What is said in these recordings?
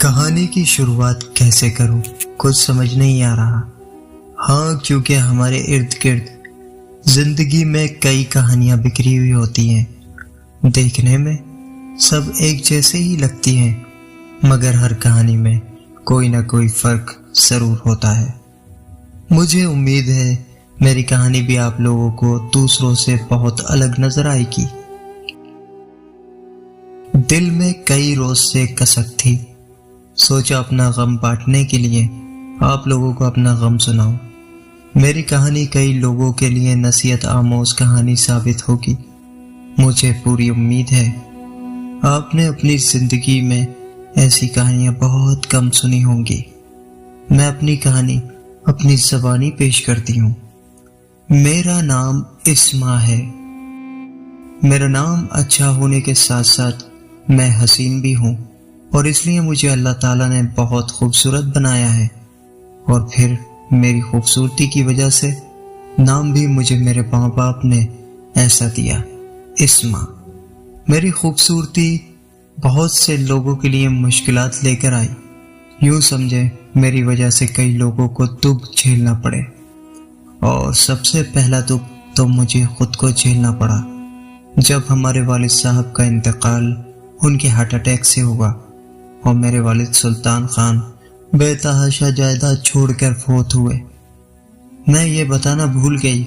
کہانی کی شروعات کیسے کروں کچھ سمجھ نہیں آ رہا۔ ہاں، کیونکہ ہمارے ارد گرد زندگی میں کئی کہانیاں بکھری ہوئی ہوتی ہیں۔ دیکھنے میں سب ایک جیسے ہی لگتی ہیں، مگر ہر کہانی میں کوئی نہ کوئی فرق ضرور ہوتا ہے۔ مجھے امید ہے میری کہانی بھی آپ لوگوں کو دوسروں سے بہت الگ نظر آئے گی۔ دل میں کئی روز سے کسک تھی، سوچا اپنا غم بانٹنے کے لیے آپ لوگوں کو اپنا غم سناؤں۔ میری کہانی کئی لوگوں کے لیے نصیحت آموز کہانی ثابت ہوگی۔ مجھے پوری امید ہے آپ نے اپنی زندگی میں ایسی کہانیاں بہت کم سنی ہوں گی۔ میں اپنی کہانی اپنی زبانی پیش کرتی ہوں۔ میرا نام اسما ہے۔ میرا نام اچھا ہونے کے ساتھ ساتھ میں حسین بھی ہوں، اور اس لیے مجھے اللہ تعالیٰ نے بہت خوبصورت بنایا ہے، اور پھر میری خوبصورتی کی وجہ سے نام بھی مجھے میرے ماں باپ نے ایسا دیا، اسما۔ میری خوبصورتی بہت سے لوگوں کے لیے مشکلات لے کر آئی۔ یوں سمجھے میری وجہ سے کئی لوگوں کو دکھ جھیلنا پڑے، اور سب سے پہلا دکھ تو مجھے خود کو جھیلنا پڑا جب ہمارے والد صاحب کا انتقال ان کے ہارٹ اٹیک سے ہوا، اور میرے والد سلطان خان بے تحاشا جائیداد چھوڑ کر فوت ہوئے۔ میں یہ بتانا بھول گئی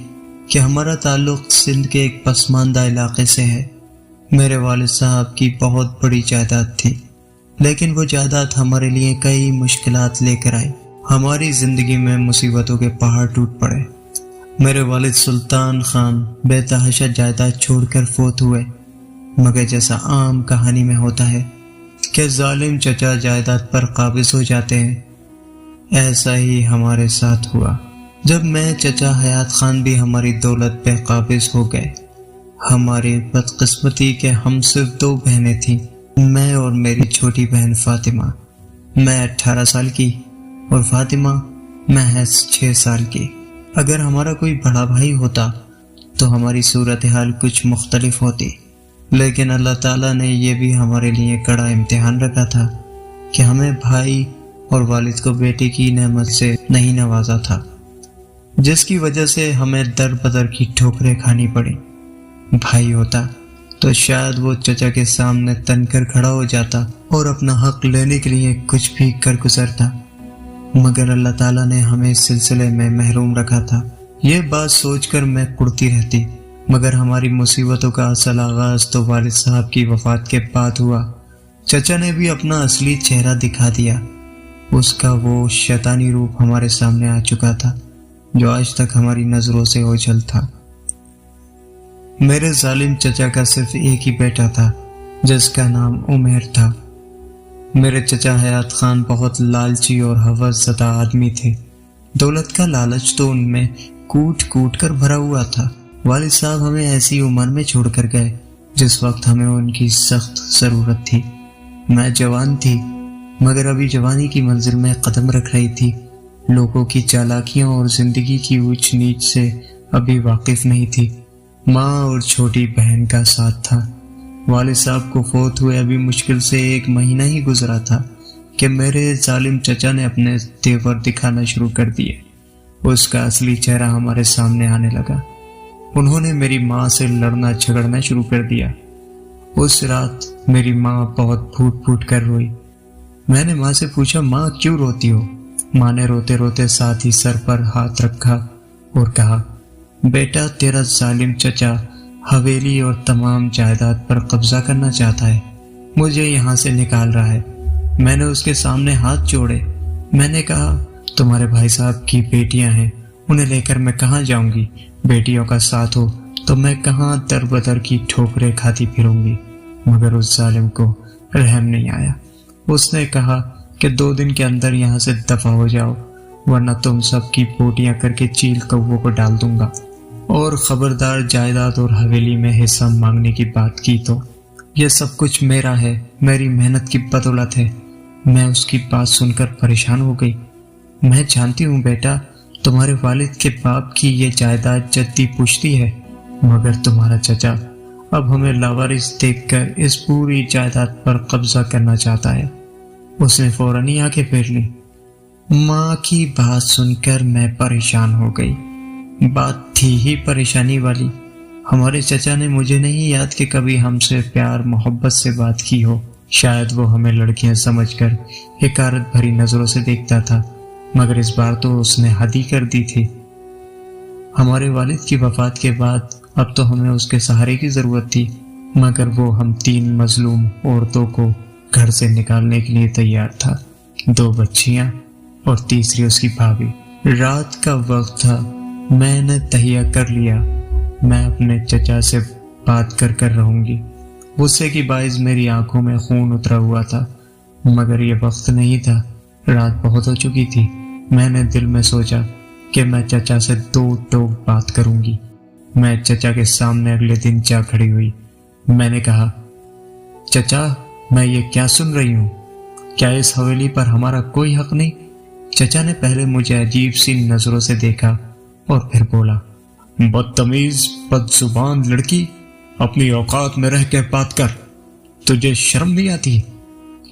کہ ہمارا تعلق سندھ کے ایک پسماندہ علاقے سے ہے۔ میرے والد صاحب کی بہت بڑی جائیداد تھی، لیکن وہ جائیداد ہمارے لیے کئی مشکلات لے کر آئی۔ ہماری زندگی میں مصیبتوں کے پہاڑ ٹوٹ پڑے۔ میرے والد سلطان خان بے تحاشا جائیداد چھوڑ کر فوت ہوئے، مگر جیسا عام کہانی میں ہوتا ہے کہ ظالم چچا جائیداد پر قابض ہو جاتے ہیں، ایسا ہی ہمارے ساتھ ہوا۔ جب میں چچا حیات خان بھی ہماری دولت پہ قابض ہو گئے۔ ہماری بدقسمتی کہ ہم صرف 2 بہنیں تھیں، میں اور میری چھوٹی بہن فاطمہ۔ میں 18 سال کی اور فاطمہ محض 6 سال کی۔ اگر ہمارا کوئی بڑا بھائی ہوتا تو ہماری صورتحال کچھ مختلف ہوتی، لیکن اللہ تعالیٰ نے یہ بھی ہمارے لیے کڑا امتحان رکھا تھا کہ ہمیں بھائی اور والد کو بیٹے کی نعمت سے نہیں نوازا تھا، جس کی وجہ سے ہمیں در بدر کی ٹھوکریں کھانی پڑی۔ بھائی ہوتا تو شاید وہ چچا کے سامنے تن کر کھڑا ہو جاتا اور اپنا حق لینے کے لیے کچھ بھی کر گزرتا، مگر اللہ تعالیٰ نے ہمیں اس سلسلے میں محروم رکھا تھا۔ یہ بات سوچ کر میں کڑتی رہتی، مگر ہماری مصیبتوں کا اصل آغاز تو والد صاحب کی وفات کے بعد ہوا۔ چچا نے بھی اپنا اصلی چہرہ دکھا دیا۔ اس کا وہ شیطانی روپ ہمارے سامنے آ چکا تھا جو آج تک ہماری نظروں سے اوجھل تھا۔ میرے ظالم چچا کا صرف ایک ہی بیٹا تھا، جس کا نام عمیر تھا۔ میرے چچا حیات خان بہت لالچی اور ہوس زدہ آدمی تھے۔ دولت کا لالچ تو ان میں کوٹ کوٹ کر بھرا ہوا تھا۔ والد صاحب ہمیں ایسی عمر میں چھوڑ کر گئے جس وقت ہمیں ان کی سخت ضرورت تھی۔ میں جوان تھی، مگر ابھی جوانی کی منزل میں قدم رکھ رہی تھی۔ لوگوں کی چالاکیوں اور زندگی کی اونچ نیچ سے ابھی واقف نہیں تھی۔ ماں اور چھوٹی بہن کا ساتھ تھا۔ والد صاحب کو فوت ہوئے ابھی مشکل سے 1 مہینہ ہی گزرا تھا کہ میرے ظالم چچا نے اپنے تیور دکھانا شروع کر دیے۔ اس کا اصلی چہرہ ہمارے سامنے آنے لگا۔ انہوں نے میری ماں سے لڑنا جھگڑنا شروع کر دیا۔ اس رات میری ماں بہت پھوٹ پھوٹ کر روئی۔ میں نے ماں سے پوچھا، ماں کیوں روتی ہو؟ ماں نے روتے روتے ساتھ ہی سر پر ہاتھ رکھا اور کہا، بیٹا تیرا ظالم چچا حویلی اور تمام جائیداد پر قبضہ کرنا چاہتا ہے، مجھے یہاں سے نکال رہا ہے۔ میں نے اس کے سامنے ہاتھ جوڑے۔ میں نے کہا، تمہارے بھائی صاحب کی بیٹیاں ہیں، انہیں لے کر میں کہاں جاؤں گی؟ بیٹیوں کا ساتھ ہو تو میں کہاں در بدر کی ٹھوکریں کھاتی پھروں گی؟ مگر اس ظالم کو رحم نہیں آیا۔ اس نے کہا کہ 2 دن کے اندر یہاں سے دفع ہو جاؤ، ورنہ تم سب کی بوٹیاں کر کے چیل کووں کو ڈال دوں گا، اور خبردار جائیداد اور حویلی میں حصہ مانگنے کی بات کی تو یہ سب کچھ میرا ہے، میری محنت کی بدولت ہے۔ میں اس کی بات سن کر پریشان ہو گئی۔ میں جانتی ہوں بیٹا، تمہارے والد کے باپ کی یہ جائیداد جدی پوچھتی ہے، مگر تمہارا چچا اب ہمیں لاوارث دیکھ کر اس پوری جائیداد پر قبضہ کرنا چاہتا ہے۔ اس نے فوراً ہی آنکھیں پھیر لی۔ ماں کی بات سن کر میں پریشان ہو گئی۔ بات تھی ہی پریشانی والی۔ ہمارے چچا نے مجھے نہیں یاد کہ کبھی ہم سے پیار محبت سے بات کی ہو۔ شاید وہ ہمیں لڑکیاں سمجھ کر حقارت بھری نظروں سے دیکھتا تھا، مگر اس بار تو اس نے حد ہی کر دی تھی۔ ہمارے والد کی وفات کے بعد اب تو ہمیں اس کے سہارے کی ضرورت تھی، مگر وہ ہم 3 مظلوم عورتوں کو گھر سے نکالنے کے لیے تیار تھا، 2 بچیاں اور تیسری اس کی بھابھی۔ رات کا وقت تھا، میں نے تہیہ کر لیا میں اپنے چچا سے بات کر رہوں گی۔ غصے کی باعث میری آنکھوں میں خون اترا ہوا تھا، مگر یہ وقت نہیں تھا، رات بہت ہو چکی تھی۔ میں نے دل میں سوچا کہ میں چچا سے 2 ٹوک بات کروں گی۔ میں چچا کے سامنے اگلے دن جا کھڑی ہوئی۔ میں نے کہا، چچا میں یہ کیا سن رہی ہوں؟ کیا اس حویلی پر ہمارا کوئی حق نہیں؟ چچا نے پہلے مجھے عجیب سی نظروں سے دیکھا اور پھر بولا، بدتمیز بد زبان لڑکی، اپنی اوقات میں رہ کے بات کر۔ تجھے شرم نہیں آتی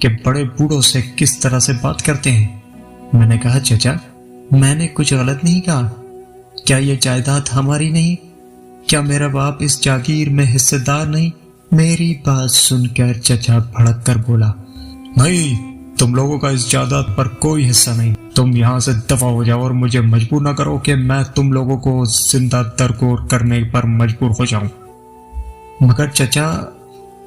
کہ بڑے بوڑھوں سے کس طرح سے بات کرتے ہیں؟ میں نے کہا، چچا میں نے کچھ غلط نہیں کہا۔ کیا یہ جائیداد ہماری نہیں؟ کیا میرا باپ اس جاگیر میں حصہ دار نہیں؟ میری بات سن کر چچا بھڑک کر بولا، نہیں، تم لوگوں کا اس جائیداد پر کوئی حصہ نہیں۔ تم یہاں سے دفع ہو جاؤ اور مجھے مجبور نہ کرو کہ میں تم لوگوں کو زندہ درگور کرنے پر مجبور ہو جاؤں۔ مگر چچا،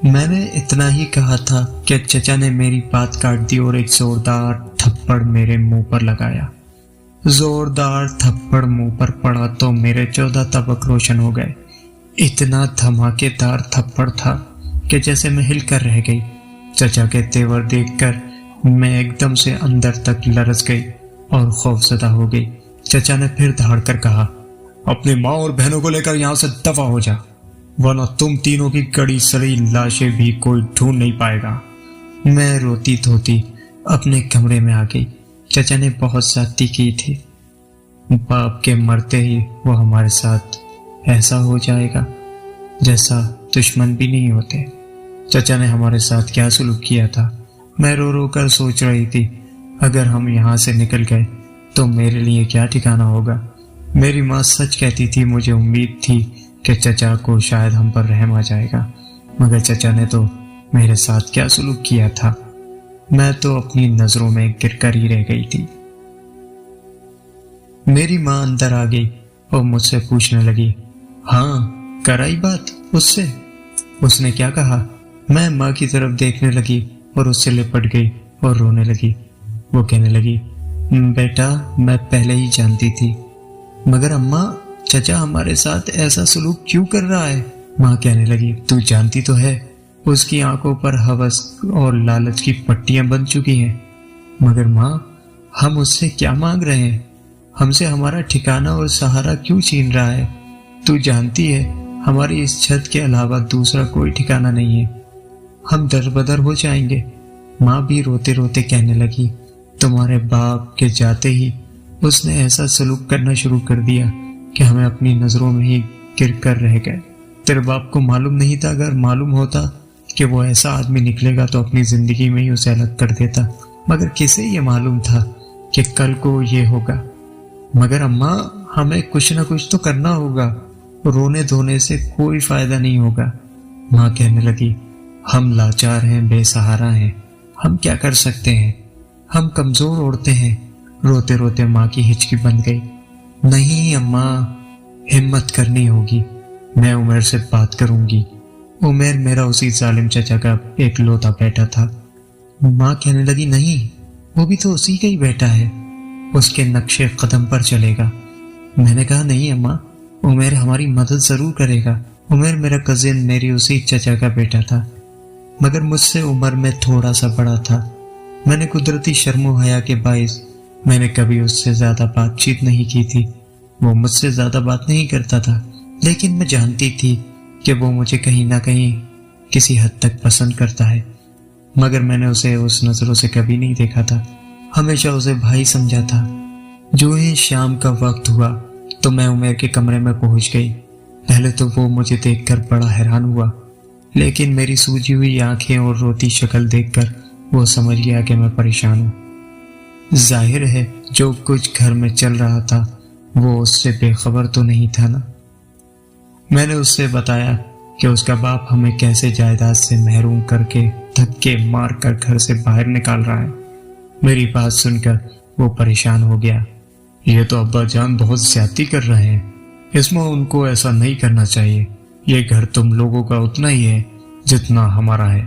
میں نے اتنا ہی کہا تھا کہ چچا نے میری بات کاٹ دی اور ایک زوردار تھپڑ میرے منہ پر لگایا۔ زوردار تھپڑ منہ پر پڑا تو میرے 14 تبک روشن ہو گئے۔ اتنا دھماکے دار تھپڑ تھا کہ جیسے میں ہل کر رہ گئی۔ چچا کے تیور دیکھ کر میں ایک دم سے اندر تک لرز گئی اور خوف زدہ ہو گئی۔ چچا نے پھر دھاڑ کر کہا، اپنی ماں اور بہنوں کو لے کر یہاں سے دفع ہو جا، ورنہ تم تینوں کی گڑی سڑی لاشیں بھی کوئی ڈھونڈ نہیں پائے گا۔ میں روتی دھوتی اپنے کمرے میں آ گئی۔ چچا نے بہت زیادتی کی تھی۔ باپ کے مرتے ہی وہ ہمارے ساتھ ایسا ہو جائے گا جیسا دشمن بھی نہیں ہوتے۔ چچا نے ہمارے ساتھ کیا سلوک کیا تھا؟ میں رو رو کر سوچ رہی تھی، اگر ہم یہاں سے نکل گئے تو میرے لیے کیا ٹھکانہ ہوگا۔ میری ماں سچ کہتی تھی، مجھے امید تھی کہ چچا کو شاید ہم پر رحم آ جائے گا، مگر چچا نے تو میرے ساتھ کیا سلوک کیا تھا۔ میں تو اپنی نظروں میں گر کر ہی رہ گئی تھی۔ میری ماں اندر آ گئی اور مجھ سے پوچھنے لگی، ہاں کرائی بات اس سے؟ اس نے کیا کہا؟ میں ماں کی طرف دیکھنے لگی اور اس سے لپٹ گئی اور رونے لگی۔ وہ کہنے لگی، بیٹا میں پہلے ہی جانتی تھی، مگر اماں چچا ہمارے ساتھ ایسا سلوک کیوں کر رہا ہے؟ ماں کہنے لگی، تو جانتی تو ہے اس کی آنکھوں پر ہوس اور لالچ کی پٹیاں بن چکی ہیں، مگر ماں ہم اس سے کیا مانگ رہے ہیں؟ ہم سے ہمارا ٹھکانہ اور سہارا کیوں چھین رہا ہے؟ تو جانتی ہے ہماری اس چھت کے علاوہ دوسرا کوئی ٹھکانہ نہیں ہے، ہم در بدر ہو جائیں گے۔ ماں بھی روتے روتے کہنے لگی، تمہارے باپ کے جاتے ہی اس نے ایسا سلوک کرنا شروع کر دیا کہ ہمیں اپنی نظروں میں ہی گر کر رہ گئے۔ تیرے باپ کو معلوم نہیں تھا؟ اگر معلوم ہوتا کہ وہ ایسا آدمی نکلے گا تو اپنی زندگی میں ہی اسے الگ کر دیتا، مگر کسے یہ معلوم تھا کہ کل کو یہ ہوگا؟ مگر اماں ہمیں کچھ نہ کچھ تو کرنا ہوگا، رونے دھونے سے کوئی فائدہ نہیں ہوگا۔ ماں کہنے لگی، ہم لاچار ہیں، بے سہارا ہیں، ہم کیا کر سکتے ہیں، ہم کمزور عورتیں ہیں۔ روتے روتے ماں کی ہچکی بند گئی۔ نہیں اماں، ہمت کرنی ہوگی، میں عمر سے بات کروں گی۔ عمر میرا اسی ظالم چچا کا ایک لوتا بیٹا تھا۔ ماں کہنے لگی، نہیں، وہ بھی تو اسی کا ہی بیٹا ہے، اس کے نقشے قدم پر چلے گا۔ میں نے کہا، نہیں اماں، عمر ہماری مدد ضرور کرے گا۔ عمر میرا کزن میری اسی چچا کا بیٹا تھا، مگر مجھ سے عمر میں تھوڑا سا بڑا تھا۔ میں نے قدرتی شرم و حیا کے باعث میں نے کبھی اس سے زیادہ بات چیت نہیں کی تھی۔ وہ مجھ سے زیادہ بات نہیں کرتا تھا، لیکن میں جانتی تھی کہ وہ مجھے کہیں نہ کہیں کسی حد تک پسند کرتا ہے، مگر میں نے اسے اس نظروں سے کبھی نہیں دیکھا تھا، ہمیشہ اسے بھائی سمجھا تھا۔ جو ہی شام کا وقت ہوا تو میں عمر کے کمرے میں پہنچ گئی۔ پہلے تو وہ مجھے دیکھ کر بڑا حیران ہوا، لیکن میری سوجی ہوئی آنکھیں اور روتی شکل دیکھ کر وہ سمجھ گیا کہ میں پریشان ہوں۔ ظاہر ہے جو کچھ گھر میں چل رہا تھا وہ اس سے بے خبر تو نہیں تھا نا۔ میں نے اس سے بتایا کہ اس کا باپ ہمیں کیسے جائیداد سے محروم کر کے دھکے مار کر گھر سے باہر نکال رہا ہے۔ میری بات سن کر وہ پریشان ہو گیا۔ یہ تو ابا جان بہت زیادتی کر رہے ہیں، اسما ان کو ایسا نہیں کرنا چاہیے، یہ گھر تم لوگوں کا اتنا ہی ہے جتنا ہمارا ہے۔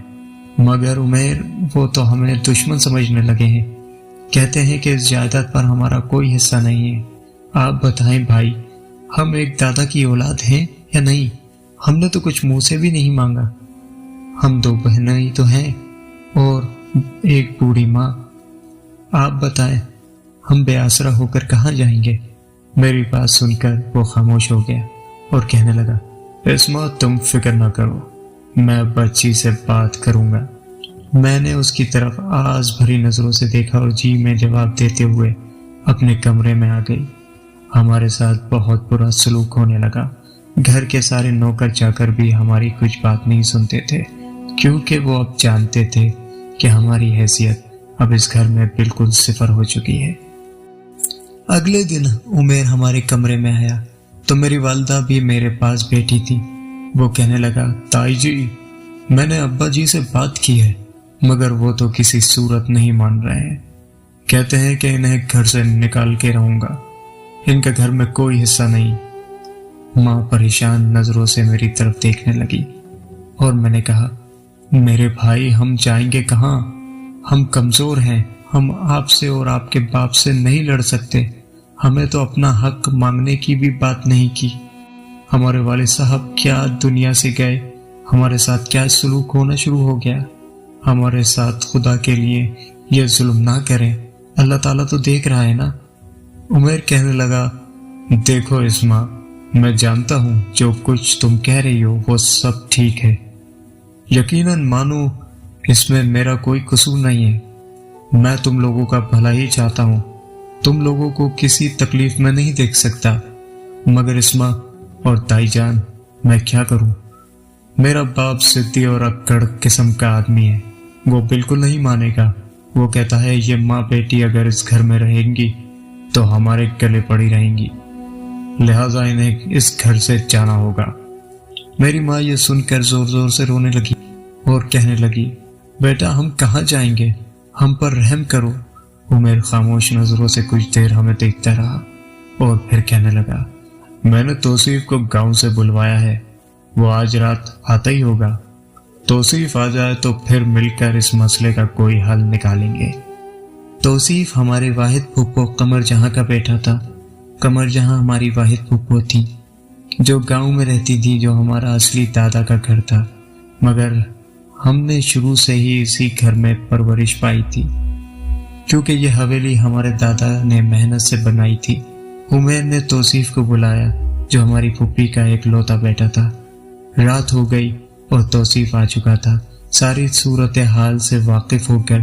مگر عمیر وہ تو ہمیں دشمن سمجھنے لگے ہیں، کہتے ہیں کہ اس جائیداد پر ہمارا کوئی حصہ نہیں ہے۔ آپ بتائیں بھائی، ہم ایک دادا کی اولاد ہیں یا نہیں؟ ہم نے تو کچھ منہ سے بھی نہیں مانگا۔ ہم 2 بہنیں ہی تو ہیں اور ایک بوڑھی ماں۔ آپ بتائیں ہم بے آسرا ہو کر کہاں جائیں گے؟ میری بات سن کر وہ خاموش ہو گیا اور کہنے لگا، اسما تم فکر نہ کرو، میں بچی سے بات کروں گا۔ میں نے اس کی طرف آز بھری نظروں سے دیکھا اور جی میں جواب دیتے ہوئے اپنے کمرے میں آ گئی۔ ہمارے ساتھ بہت برا سلوک ہونے لگا۔ گھر کے سارے نوکر چاکر بھی ہماری کچھ بات نہیں سنتے تھے، کیونکہ وہ اب جانتے تھے کہ ہماری حیثیت اب اس گھر میں بالکل صفر ہو چکی ہے۔ اگلے دن عمیر ہمارے کمرے میں آیا تو میری والدہ بھی میرے پاس بیٹھی تھی۔ وہ کہنے لگا، تائی جی میں نے ابا جی سے بات کی ہے مگر وہ تو کسی صورت نہیں مان رہے ہیں، کہتے ہیں کہ انہیں گھر سے نکال کے رہوں گا، ان کا گھر میں کوئی حصہ نہیں۔ ماں پریشان نظروں سے میری طرف دیکھنے لگی اور میں نے کہا، میرے بھائی ہم جائیں گے کہاں؟ ہم کمزور ہیں، ہم آپ سے اور آپ کے باپ سے نہیں لڑ سکتے، ہمیں تو اپنا حق مانگنے کی بھی بات نہیں کی۔ ہمارے والد صاحب کیا دنیا سے گئے، ہمارے ساتھ کیا سلوک ہونا شروع ہو گیا۔ ہمارے ساتھ خدا کے لیے یہ ظلم نہ کریں، اللہ تعالیٰ تو دیکھ رہا ہے نا۔ عمیر کہنے لگا، دیکھو اسما میں جانتا ہوں جو کچھ تم کہہ رہی ہو وہ سب ٹھیک ہے، یقیناً مانو اس میں میرا کوئی قصور نہیں ہے، میں تم لوگوں کا بھلا ہی چاہتا ہوں، تم لوگوں کو کسی تکلیف میں نہیں دیکھ سکتا، مگر اسما اور تائی جان میں کیا کروں؟ میرا باپ ضدی اور اکڑ قسم کا آدمی ہے، وہ بالکل نہیں مانے گا۔ وہ کہتا ہے یہ ماں بیٹی اگر اس گھر میں رہیں گی تو ہمارے گلے پڑی رہیں گی، لہذا انہیں اس گھر سے جانا ہوگا۔ میری ماں یہ سن کر زور زور سے رونے لگی اور کہنے لگی، بیٹا ہم کہاں جائیں گے، ہم پر رحم کرو۔ عمیر خاموش نظروں سے کچھ دیر ہمیں دیکھتا رہا اور پھر کہنے لگا، میں نے توصیف کو گاؤں سے بلوایا ہے، وہ آج رات آتا ہی ہوگا، توصیف آ جائے تو پھر مل کر اس مسئلے کا کوئی حل نکالیں گے۔ توصیف ہمارے واحد پھپھو قمر جہاں کا بیٹا تھا۔ قمر جہاں ہماری واحد پھپھو تھی جو گاؤں میں رہتی تھی، جو ہمارا اصلی دادا کا گھر تھا، مگر ہم نے شروع سے ہی اسی گھر میں پرورش پائی تھی کیونکہ یہ حویلی ہمارے دادا نے محنت سے بنائی تھی۔ عمیر نے توصیف کو بلایا جو ہماری پھوپھی کا ایک لوتا بیٹا تھا۔ رات ہو گئی اور توصیف آ چکا تھا۔ ساری صورتحال سے واقف ہو کر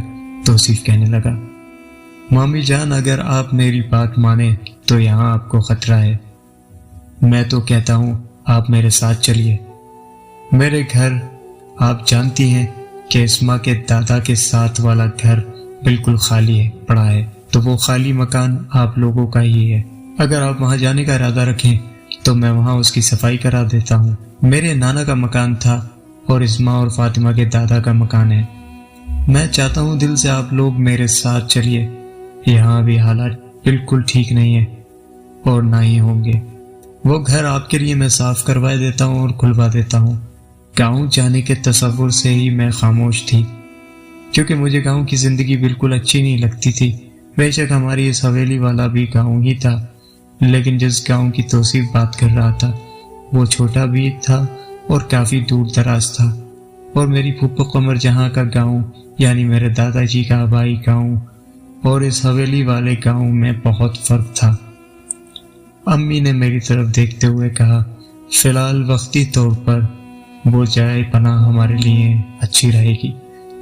توصیف کہنے لگا، مامی جان اگر آپ میری بات مانیں تو یہاں آپ کو خطرہ ہے، میں تو کہتا ہوں آپ میرے ساتھ چلیے۔ میرے گھر آپ جانتی ہیں کہ اسما کے دادا کے ساتھ والا گھر بالکل خالی ہے پڑا ہے، تو وہ خالی مکان آپ لوگوں کا ہی ہے۔ اگر آپ وہاں جانے کا ارادہ رکھیں تو میں وہاں اس کی صفائی کرا دیتا ہوں۔ میرے نانا کا مکان تھا اور اسما اور فاطمہ کے دادا کا مکان ہے۔ میں چاہتا ہوں دل سے آپ لوگ میرے ساتھ چلیے، یہاں بھی حالات بالکل ٹھیک نہیں ہے اور نہ ہی ہوں گے۔ وہ گھر آپ کے لیے میں صاف کروا دیتا ہوں اور کھلوا دیتا ہوں۔ گاؤں جانے کے تصور سے ہی میں خاموش تھی کیونکہ مجھے گاؤں کی زندگی بالکل اچھی نہیں لگتی تھی۔ بے شک ہماری اس حویلی والا بھی گاؤں ہی تھا، لیکن جس گاؤں کی توصیف بات کر رہا تھا وہ چھوٹا بھی تھا اور کافی دور دراز تھا، اور میری پھپھو قمر جہاں کا گاؤں یعنی میرے دادا جی کا آبائی گاؤں اور اس حویلی والے گاؤں میں بہت فرق تھا۔ امی نے میری طرف دیکھتے ہوئے کہا، فی الحال وقتی طور پر وہ جائے پناہ ہمارے لیے اچھی رہے گی۔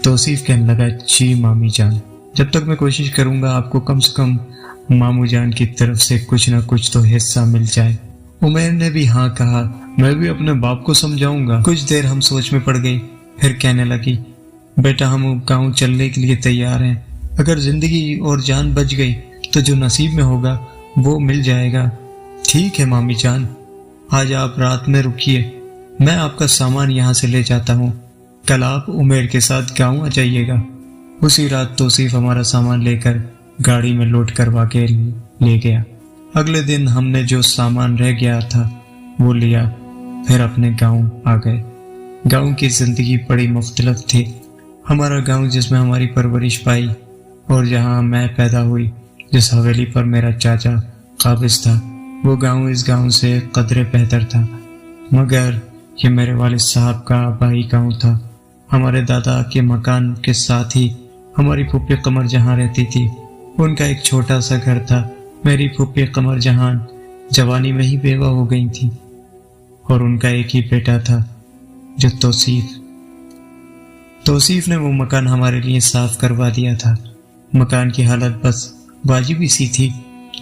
توصیف کہنے لگا، جی مامی جان، جب تک میں کوشش کروں گا آپ کو کم سے کم مامو جان کی طرف سے کچھ نہ کچھ تو حصہ مل جائے۔ عمیر نے بھی ہاں کہا، میں بھی اپنے باپ کو سمجھاؤں گا۔ کچھ دیر ہم سوچ میں پڑ گئی، پھر کہنے لگی، بیٹا ہم گاؤں چلنے کے لیے تیار ہیں، اگر زندگی اور جان بچ گئی تو جو نصیب میں ہوگا وہ مل جائے گا۔ ٹھیک ہے مامی جان، آج آپ رات میں رکیے، میں آپ کا سامان یہاں سے لے جاتا ہوں، کل آپ عمیر کے ساتھ گاؤں آ جائیے گا۔ اسی رات توصیف ہمارا سامان لے کر گاڑی میں لوڈ کروا کے لے گیا۔ اگلے دن ہم نے جو سامان رہ گیا تھا وہ لیا، پھر اپنے گاؤں آ گئے۔ گاؤں کی زندگی بڑی مختلف تھی۔ ہمارا گاؤں جس میں ہماری پرورش پائی اور جہاں میں پیدا ہوئی، جس حویلی پر میرا چاچا قابض تھا، وہ گاؤں اس گاؤں سے قدرے بہتر تھا، مگر یہ میرے والد صاحب کا آبائی گاؤں تھا۔ ہمارے دادا کے مکان کے ساتھ ہی ہماری پھوپھی قمر جہاں رہتی تھی، ان کا ایک چھوٹا سا گھر تھا۔ میری پھوپھی قمر جہاں جوانی میں ہی بیوہ ہو گئی تھی اور ان کا ایک ہی بیٹا تھا جو توصیف نے وہ مکان ہمارے لیے صاف کروا دیا تھا۔ مکان کی حالت بس واجبی سی تھی،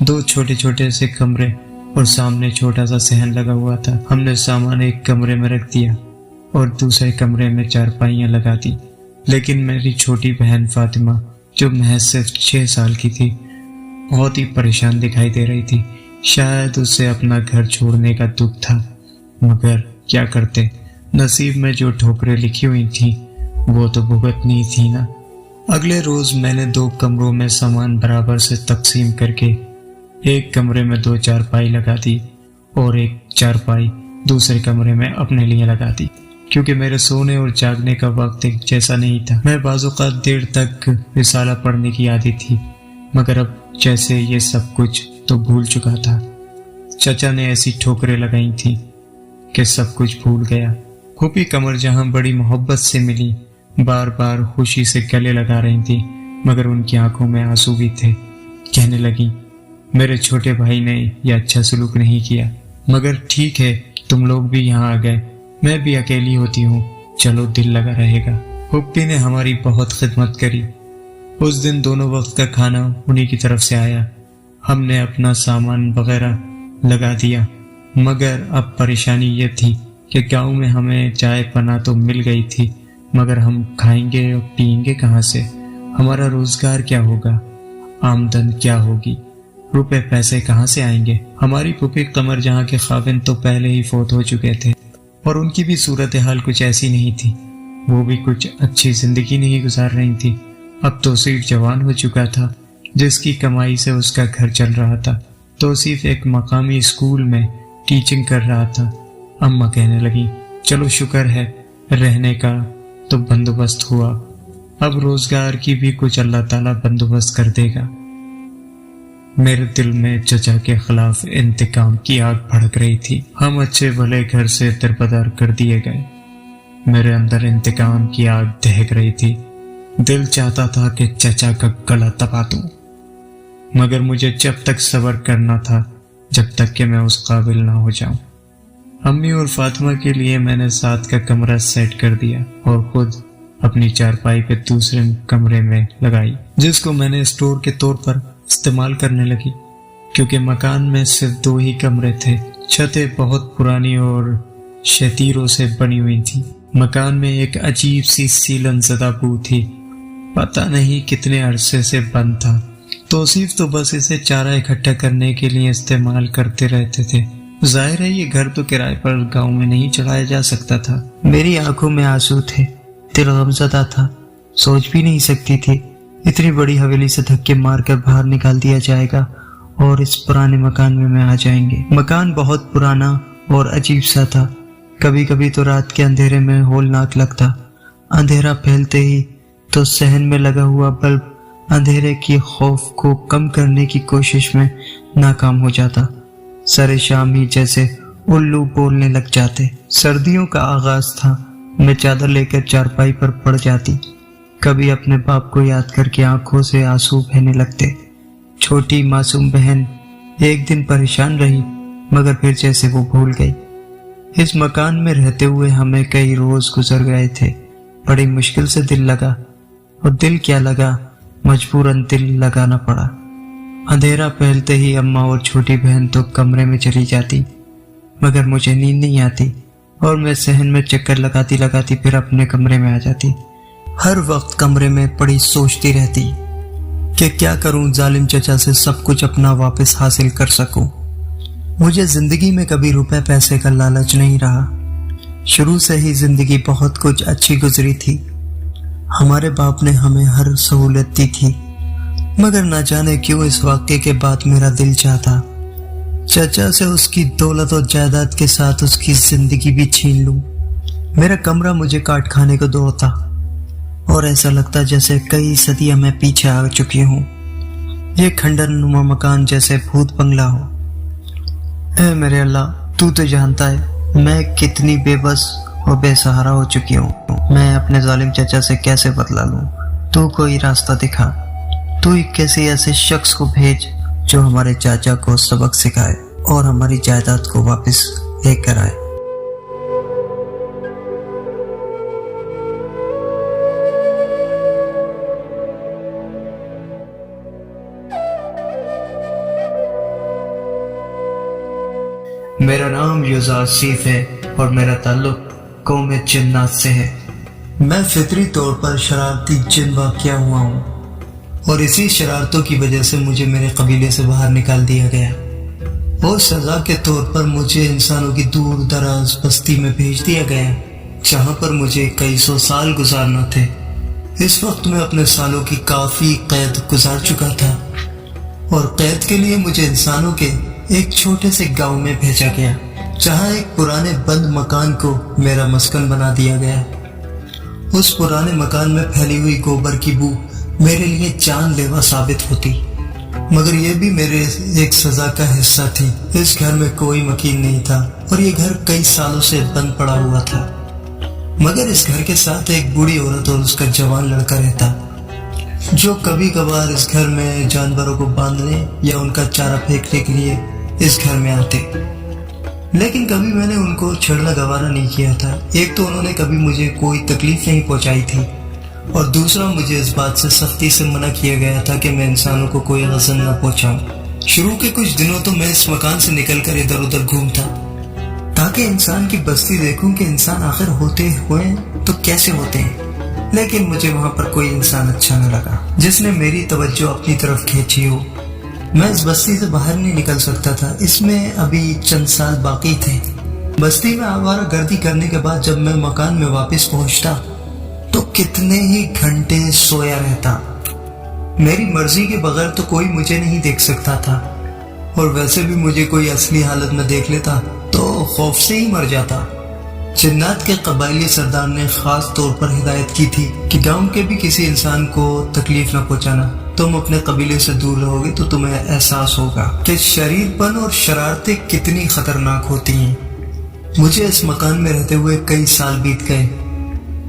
2 چھوٹے چھوٹے سے کمرے اور سامنے چھوٹا سا صحن لگا ہوا تھا۔ ہم نے سامان ایک کمرے میں رکھ دیا اور دوسرے کمرے میں چارپائیاں لگا دی، لیکن میری چھوٹی بہن فاطمہ جو محض صرف 6 سال کی تھی بہت ہی پریشان دکھائی دے رہی تھی۔ شاید اسے اپنا گھر چھوڑنے کا دکھ تھا، مگر کیا کرتے، نصیب میں جو ٹھوکریں لکھی ہوئی تھیں وہ تو بھگتنی تھی نا۔ اگلے روز میں نے 2 کمروں میں سامان برابر سے تقسیم کر کے ایک کمرے میں 2 چارپائی لگا دی اور ایک چارپائی دوسرے کمرے میں اپنے لیے لگا دی، کیونکہ میرے سونے اور جاگنے کا وقت ایک جیسا نہیں تھا۔ میں بعض اوقات دیر تک رسالہ پڑھنے کی عادت تھی، مگر اب جیسے یہ سب کچھ تو بھول چکا تھا۔ چچا نے ایسی ٹھوکریں لگائی تھیں کہ سب کچھ بھول گیا۔ پھوپھی قمر جہاں بڑی محبت سے ملی، بار بار خوشی سے گلے لگا رہی تھی، مگر ان کی آنکھوں میں آنسو بھی تھے۔ کہنے لگی، میرے چھوٹے بھائی نے یہ اچھا سلوک نہیں کیا، مگر ٹھیک ہے تم لوگ بھی یہاں آ گئے، میں بھی اکیلی ہوتی ہوں، چلو دل لگا رہے گا۔ پھوپھی نے ہماری بہت خدمت کری۔ اس دن دونوں وقت کا کھانا انہی کی طرف سے آیا۔ ہم نے اپنا سامان وغیرہ لگا دیا، مگر اب پریشانی یہ تھی کہ گاؤں میں ہمیں چائے پناہ تو مل گئی تھی، مگر ہم کھائیں گے اور پئیں گے کہاں سے؟ ہمارا روزگار کیا ہوگا؟ آمدن کیا ہوگی؟ روپے پیسے کہاں سے آئیں گے؟ ہماری پھوپھی قمر جہاں کے خاوند تو پہلے ہی فوت ہو چکے تھے اور ان کی بھی صورتحال کچھ ایسی نہیں تھی، وہ بھی کچھ اچھی زندگی نہیں گزار رہی تھی۔ اب توصیف جوان ہو چکا تھا، جس کی کمائی سے اس کا گھر چل رہا تھا۔ توصیف ایک مقامی اسکول میں ٹیچنگ کر رہا تھا۔ اماں کہنے لگی، چلو شکر ہے رہنے کا تو بندوبست ہوا، اب روزگار کی بھی کچھ اللہ تعالیٰ بندوبست کر دے گا۔ میرے دل میں چچا کے خلاف انتقام کی آگ بھڑک رہی تھی۔ ہم اچھے بھلے گھر سے دربدر کر دیے گئے، میرے اندر انتقام کی آگ دہک رہی تھی۔ دل چاہتا تھا کہ چچا کا گلا دبا دوں، مگر مجھے جب تک صبر کرنا تھا جب تک کہ میں اس قابل نہ ہو جاؤں۔ امی اور فاطمہ کے لیے میں نے 7 کا کمرہ سیٹ کر دیا اور خود اپنی چارپائی پہ دوسرے کمرے میں لگائی، جس کو میں نے اسٹور کے طور پر استعمال کرنے لگی، کیونکہ مکان میں صرف 2 ہی کمرے تھے۔ چھتیں بہت پرانی اور شتیروں سے بنی ہوئی تھی۔ مکان میں ایک عجیب سی سیلن زدہ بو تھی، پتہ نہیں کتنے عرصے سے بند تھا۔ توصیف تو بس اسے چارہ اکٹھا کرنے کے لیے استعمال کرتے رہتے تھے۔ ظاہر ہے یہ گھر تو کرائے پر گاؤں میں نہیں چڑھایا جا سکتا تھا۔ میری آنکھوں میں آنسو تھے، دل غمزدہ تھا، سوچ بھی نہیں سکتی تھی اتنی بڑی حویلی سے دھکے مار کر باہر نکال دیا جائے گا اور اس پرانے مکان میں آ جائیں گے۔ مکان بہت پرانا اور عجیب سا تھا، کبھی کبھی تو رات کے اندھیرے میں ہولناک لگتا۔ اندھیرا پھیلتے ہی تو صحن میں لگا ہوا بلب اندھیرے کی خوف کو کم کرنے کی کوشش میں ناکام ہو جاتا۔ سر شام ہی جیسے الو بولنے لگ جاتے۔ سردیوں کا آغاز تھا، میں چادر لے کر چارپائی پر پڑ جاتی، کبھی اپنے باپ کو یاد کر کے آنکھوں سے آنسو بہنے لگتے۔ چھوٹی معصوم بہن ایک دن پریشان رہی، مگر پھر جیسے وہ بھول گئی۔ اس مکان میں رہتے ہوئے ہمیں کئی روز گزر گئے تھے، بڑی مشکل سے دل لگا، اور دل کیا لگا، مجبوراً دل لگانا پڑا۔ اندھیرا پھیلتے ہی اماں اور چھوٹی بہن تو کمرے میں چلی جاتی، مگر مجھے نیند نہیں آتی اور میں صحن میں چکر لگاتی لگاتی پھر اپنے کمرے میں آ جاتی۔ ہر وقت کمرے میں پڑی سوچتی رہتی کہ کیا کروں ظالم چچا سے سب کچھ اپنا واپس حاصل کر سکوں۔ مجھے زندگی میں کبھی روپے پیسے کا لالچ نہیں رہا، شروع سے ہی زندگی بہت کچھ اچھی گزری تھی۔ ہمارے باپ نے ہمیں ہر سہولت دی تھی، مگر نہ جانے کیوں اس واقعے کے بعد میرا دل چاہتا چچا سے اس کی دولت اور جائیداد کے ساتھ اس کی زندگی بھی چھین لوں۔ میرا کمرہ مجھے کاٹ کھانے کو دوڑتا اور ایسا لگتا جیسے کئی صدیاں میں پیچھے آ چکی ہوں، یہ کھنڈر نما مکان جیسے بھوت بنگلہ ہو۔ اے میرے اللہ، تو جانتا ہے میں کتنی بے بس اور بے سہارا ہو چکی ہوں۔ میں اپنے ظالم چچا سے کیسے بدلا لوں؟ تو کوئی راستہ دکھا، تو کسی ایسے شخص کو بھیج جو ہمارے چاچا کو سبق سکھائے اور ہماری جائیداد کو واپس لے کر آئے۔ میرا نام یوزا آصف ہے اور میرا تعلق قوم جنات سے ہے۔ میں فطری طور پر شرارتی جن واقع ہوا ہوں اور اسی شرارتوں کی وجہ سے مجھے میرے قبیلے سے باہر نکال دیا گیا اور سزا کے طور پر مجھے انسانوں کی دور دراز بستی میں بھیج دیا گیا، جہاں پر مجھے کئی سو سال گزارنا تھے۔ اس وقت میں اپنے سالوں کی کافی قید گزار چکا تھا اور قید کے لیے مجھے انسانوں کے ایک چھوٹے سے گاؤں میں بھیجا گیا، جہاں ایک پرانے بند مکان کو میرا مسکن بنا دیا گیا۔ اس پرانے مکان میں پھیلی ہوئی گوبر کی بو میرے لیے جان لیوا ثابت ہوتی، مگر یہ بھی میرے ایک سزا کا حصہ تھی۔ اس گھر میں کوئی مکین نہیں تھا اور یہ گھر کئی سالوں سے بند پڑا ہوا تھا، مگر اس گھر کے ساتھ ایک بوڑھی عورت اور اس کا جوان لڑکا رہتا، جو کبھی کبھار اس گھر میں جانوروں کو باندھنے یا ان کا چارہ پھینکنے کے لیے اس گھر میں آتے، لیکن کبھی میں نے ان کو چھیڑنا گوارا نہیں کیا تھا۔ ایک تو انہوں نے کبھی مجھے کوئی تکلیف نہیں پہنچائی تھی اور دوسرا مجھے اس بات سے سختی سے منع کیا گیا تھا کہ میں انسانوں کو کوئی غضب نہ پہنچاؤں۔ شروع کے کچھ دنوں تو میں اس مکان سے نکل کر ادھر ادھر گھومتا تاکہ انسان کی بستی دیکھوں کہ انسان آخر ہوتے ہوئے تو کیسے ہوتے ہیں، لیکن مجھے وہاں پر کوئی انسان اچھا نہ لگا جس نے میری توجہ اپنی طرف کھینچی ہو۔ میں اس بستی سے باہر نہیں نکل سکتا تھا، اس میں ابھی چند سال باقی تھے۔ بستی میں آوارہ گردی کرنے کے بعد جب میں مکان میں واپس پہنچتا تو کتنے ہی گھنٹے سویا رہتا۔ میری مرضی کے بغیر تو کوئی مجھے نہیں دیکھ سکتا تھا، اور ویسے بھی مجھے کوئی اصلی حالت میں دیکھ لیتا تو خوف سے ہی مر جاتا۔ جنات کے قبائلی سردار نے خاص طور پر ہدایت کی تھی کہ گاؤں کے بھی کسی انسان کو تکلیف نہ پہنچانا۔ تم اپنے قبیلے سے دور رہو گے تو تمہیں احساس ہوگا کہ شریر پن اور شرارتیں کتنی خطرناک ہوتی ہیں۔ مجھے اس مکان میں رہتے ہوئے کئی سال بیت گئے۔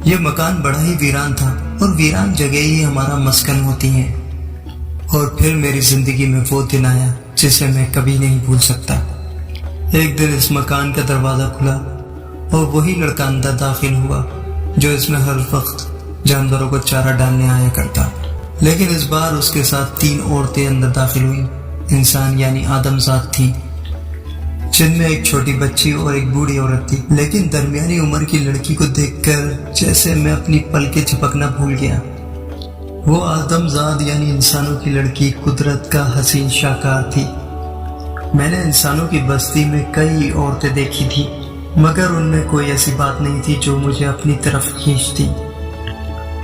یہ مکان بڑا ہی ویران تھا اور ویران جگہ ہی ہمارا مسکن ہوتی ہیں۔ اور پھر میری زندگی میں وہ دن آیا جسے میں کبھی نہیں بھول سکتا۔ ایک دن اس مکان کا دروازہ کھلا اور وہی لڑکا اندر داخل ہوا جو اس میں ہر وقت جانوروں کو چارہ ڈالنے آیا کرتا، لیکن اس بار اس کے ساتھ 3 عورتیں اندر داخل ہوئیں، انسان یعنی آدم ذات تھیں، جن میں ایک چھوٹی بچی اور ایک بوڑھی عورت تھی۔ لیکن درمیانی عمر کی لڑکی کو دیکھ کر جیسے میں اپنی پلکیں جھپکنا بھول گیا۔ وہ آدم ذات یعنی انسانوں کی لڑکی قدرت کا حسین شاہکار تھی۔ میں نے انسانوں کی بستی میں کئی عورتیں دیکھی تھی، مگر ان میں کوئی ایسی بات نہیں تھی جو مجھے اپنی طرف کھینچتی۔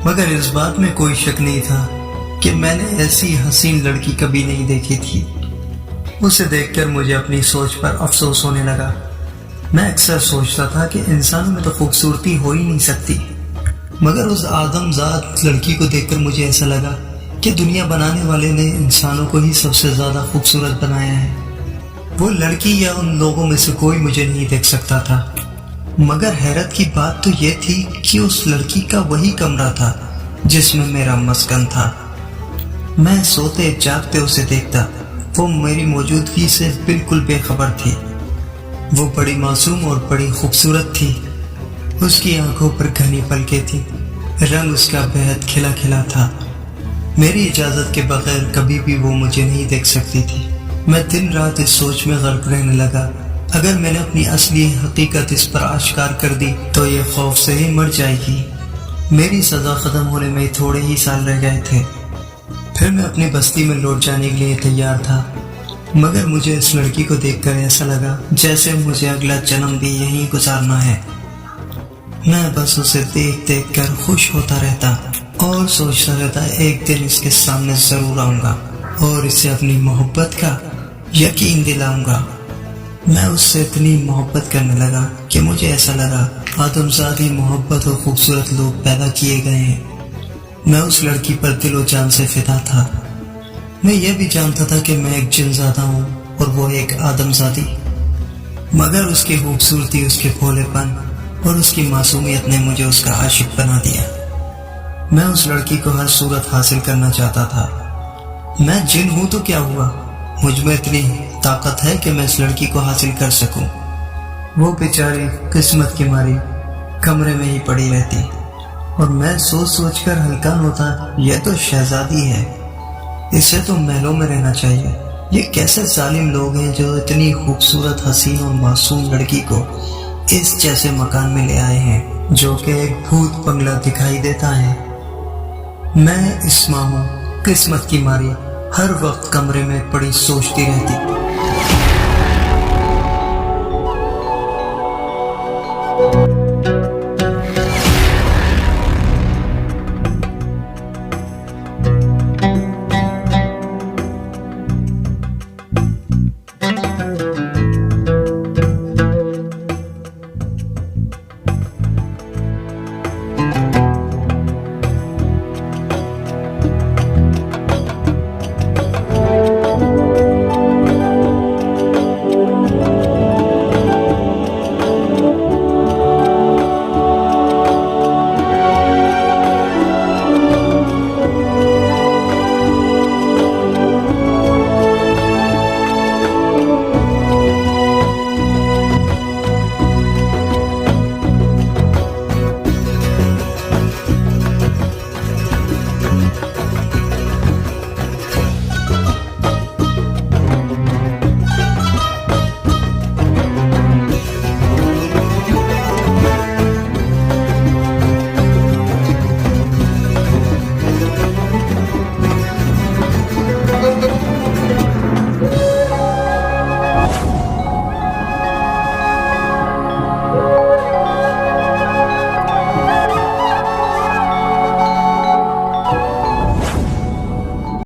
مگر اس بات میں کوئی شک نہیں تھا کہ میں نے ایسی حسین لڑکی کبھی نہیں دیکھی تھی۔ اسے دیکھ کر مجھے اپنی سوچ پر افسوس ہونے لگا۔ میں اکثر سوچتا تھا کہ انسانوں میں تو خوبصورتی ہو ہی نہیں سکتی، مگر اس آدم ذات لڑکی کو دیکھ کر مجھے ایسا لگا کہ دنیا بنانے والے نے انسانوں کو ہی سب سے زیادہ خوبصورت بنایا ہے۔ وہ لڑکی یا ان لوگوں میں سے کوئی مجھے نہیں دیکھ سکتا تھا، مگر حیرت کی بات تو یہ تھی کہ اس لڑکی کا وہی کمرہ تھا جس میں میرا مسکن تھا۔ میں سوتے جاگتے اسے دیکھتا، وہ میری موجودگی سے بالکل بے خبر تھی۔ وہ بڑی معصوم اور بڑی خوبصورت تھی۔ اس کی آنکھوں پر گھنی پلکیں تھی، رنگ اس کا بہت کھلا کھلا تھا۔ میری اجازت کے بغیر کبھی بھی وہ مجھے نہیں دیکھ سکتی تھی۔ میں دن رات اس سوچ میں غرق رہنے لگا، اگر میں نے اپنی اصلی حقیقت اس پر آشکار کر دی تو یہ خوف سے ہی مر جائے گی۔ میری سزا ختم ہونے میں تھوڑے ہی سال رہ گئے تھے، پھر میں اپنی بستی میں لوٹ جانے کے لیے تیار تھا، مگر مجھے اس لڑکی کو دیکھ کر ایسا لگا جیسے مجھے اگلا جنم بھی یہیں گزارنا ہے۔ میں بس اسے دیکھ دیکھ کر خوش ہوتا رہتا اور سوچتا رہتا ایک دن اس کے سامنے ضرور آؤں گا اور اسے اپنی محبت کا یقین دلاؤں گا۔ میں اس سے اتنی محبت کرنے لگا کہ مجھے ایسا لگا آدم زادی محبت اور خوبصورت لوگ پیدا کیے گئے ہیں۔ میں اس لڑکی پر دل و جان سے فدا تھا۔ میں یہ بھی جانتا تھا کہ میں ایک جن زادہ ہوں اور وہ ایک آدم زادی، مگر اس کی خوبصورتی، اس کے بھولے پن اور اس کی معصومیت نے مجھے اس کا عاشق بنا دیا۔ میں اس لڑکی کو ہر صورت حاصل کرنا چاہتا تھا۔ میں جن ہوں تو کیا ہوا، مجھ میں اتنی طاقت ہے کہ میں اس لڑکی کو حاصل کر سکوں۔ وہ بیچاری قسمت کی ماری کمرے میں ہی پڑی رہتی اور میں سوچ سوچ کر ہلکان ہوتا، یہ تو شہزادی ہے، اسے تو محلوں میں رہنا چاہیے۔ یہ کیسے ظالم لوگ ہیں جو اتنی خوبصورت، حسین اور معصوم لڑکی کو اس جیسے مکان میں لے آئے ہیں جو کہ ایک بھوت بنگلہ دکھائی دیتا ہے۔ میں اسما ہوں، قسمت کی ماری ہر وقت کمرے میں پڑی سوچتی رہتی۔